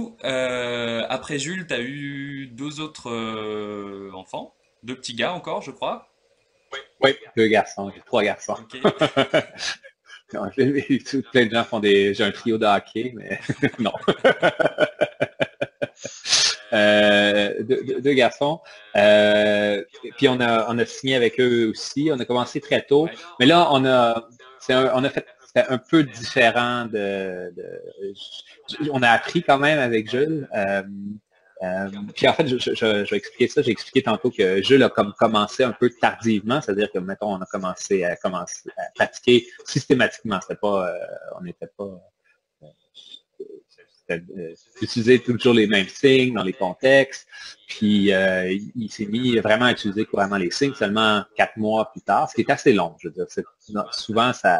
coup, après Jules, tu as eu deux autres enfants, deux petits gars encore, je crois. Oui, deux garçons, j'ai trois garçons. Ok. Non, plein de gens font j'ai un trio de hockey, mais non. Deux garçons. Puis on a signé avec eux aussi. On a commencé très tôt. Ouais. Mais là, on a fait c'était un peu différent on a appris quand même avec Jules. Puis en fait, je vais expliquer ça. J'ai expliqué tantôt que Jules a comme commencé un peu tardivement, c'est-à-dire que, mettons, on a commencé à pratiquer systématiquement. On n'était pas utiliser toujours les mêmes signes dans les contextes. Puis il s'est mis vraiment à utiliser couramment les signes seulement 4 mois plus tard, ce qui est assez long. Je veux dire, souvent ça,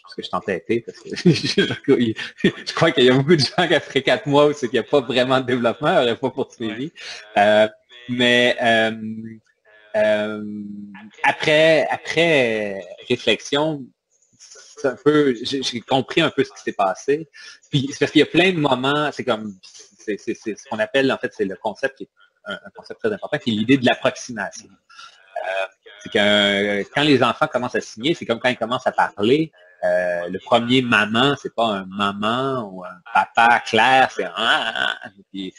parce que je suis entêté, parce que je crois qu'il y a beaucoup de gens qui après 4 mois où c'est qu'il n'y a pas vraiment de développement, n'auraient pas Ouais. poursuivi. Mais euh, après réflexion, c'est un peu, j'ai compris un peu ce qui s'est passé. Puis c'est parce qu'il y a plein de moments, c'est comme, c'est ce qu'on appelle, en fait, c'est le concept qui est un concept très important, qui est l'idée de l'approximation. C'est que quand les enfants commencent à signer, c'est comme quand ils commencent à parler. Le premier maman, c'est pas un maman ou un papa clair, c'est puis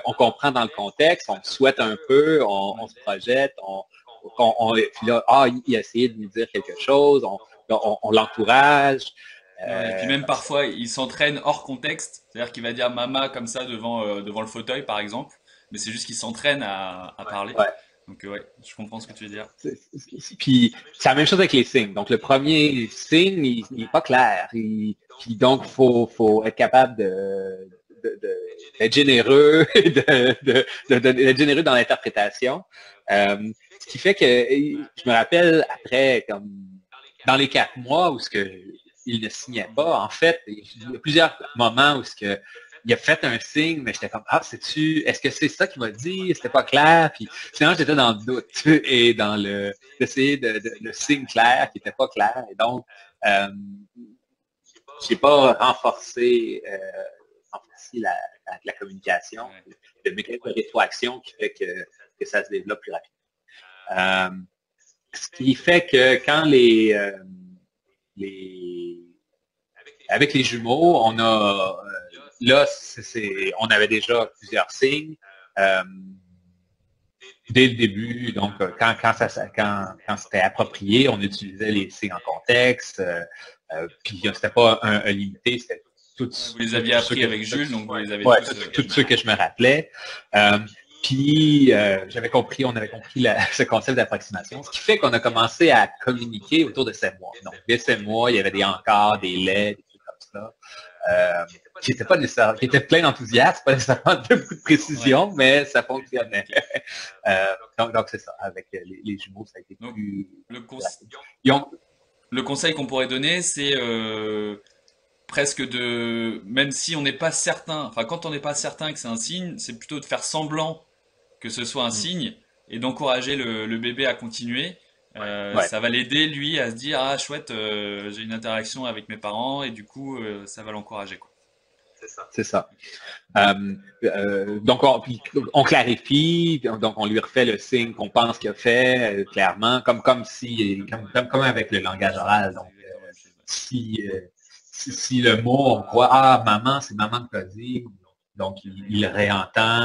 on comprend dans le contexte, on souhaite un peu, on se projette, puis là, il a essayé de nous dire quelque chose, on l'encourage. Ouais, et puis même Parce parfois, il s'entraîne hors contexte. C'est-à-dire qu'il va dire mama comme ça devant le fauteuil, par exemple. Mais c'est juste qu'il s'entraîne à parler. ouais. Donc, ouais, je comprends ce que tu veux dire. Puis c'est la même chose avec les signes. Donc le premier signe, il est pas clair. Puis donc faut être capable d'être généreux, d'être généreux dans l'interprétation. Ce qui fait que je me rappelle après, comme dans les 4 mois où ce que il ne signait pas, en fait, il y a plusieurs moments où ce que il a fait un signe, mais j'étais comme, est-ce que c'est ça qu'il m'a dit? C'était pas clair. Puis finalement, j'étais dans le doute et d'essayer le signe clair qui était pas clair. Et donc, euh, j'ai pas renforcé la communication, Ouais. le mécanisme de rétroaction qui fait que ça se développe plus rapidement. Euh, Ce qui fait que quand les avec les jumeaux, là, on avait déjà plusieurs signes euh, dès le début. Donc, quand c'était approprié, on utilisait les signes en contexte. Puis, c'était pas un limité, c'était Ouais, vous les aviez appris avec Jules, donc vous les avez ouais, tous. tout ceux que je me rappelais. Euh, Puis, on avait compris ce concept d'approximation, ce qui fait qu'on a commencé à communiquer autour de 7 mois. Donc, dès 7 mois, il y avait des encarts, des laits, des trucs comme ça, qui n'étaient pas nécessairement, qui étaient plein d'enthousiasme, pas nécessairement de beaucoup de Ouais. précision, mais ça fonctionnait. Donc c'est ça. Avec les jumeaux, ça a été Donc, le, plus conse- rapide. Ils ont, le conseil qu'on pourrait donner, c'est presque même si on n'est pas certain, enfin, quand on n'est pas certain que c'est un signe, c'est plutôt de faire semblant que ce soit un signe et d'encourager le bébé à continuer. ouais, Ça va l'aider, lui, à se dire, ah, chouette, j'ai une interaction avec mes parents et du coup, ça va l'encourager, quoi. c'est ça. Donc, on clarifie, donc on lui refait le signe qu'on pense qu'il a fait, clairement, comme avec le langage oral. Donc, Exactement la même chose. Ouais. si le mot, on croit, maman, c'est maman que t'as dit, donc il réentend,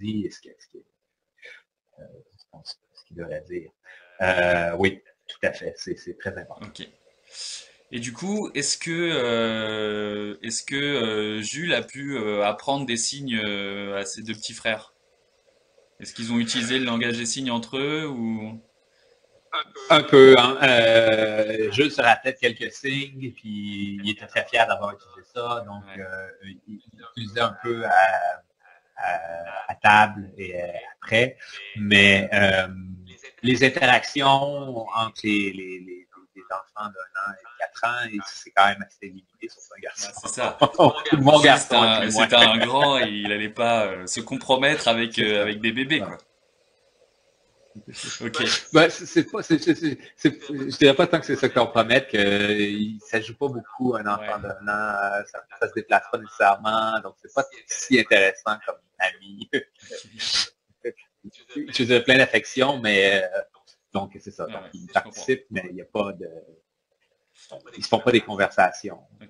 il dit ce qu'il devrait dire. Oui, tout à fait, c'est très important. Ok. Et du coup, est-ce que Jules a pu apprendre des signes à ses deux petits frères? Est-ce qu'ils ont utilisé le langage des signes entre eux ou... Un peu, hein. Jules se rappelait quelques signes, puis il était très fier d'avoir utilisé ça, donc Ouais. il utilisait un peu à table et après, mais les interactions entre les enfants d'1 an et 4 ans, c'est quand même assez limité, sur un Bah, garçon. c'est ça. Mon Jules, garçon, à tout le moins. c'était un grand et il allait pas se compromettre avec, C'est ça. avec des bébés, Ouais. quoi. Ok. Ben, je dirais pas tant que c'est ça qu'on promet, que ça joue pas beaucoup un enfant Ouais. d'un an, ça se déplace pas nécessairement, donc c'est pas si intéressant comme ami. Ok. Je veux dire, plein d'affection, mais donc c'est ça. Ouais, Donc ouais, ils je comprends. participent, mais il n'y a pas de. Ils se font pas des conversations. Ok.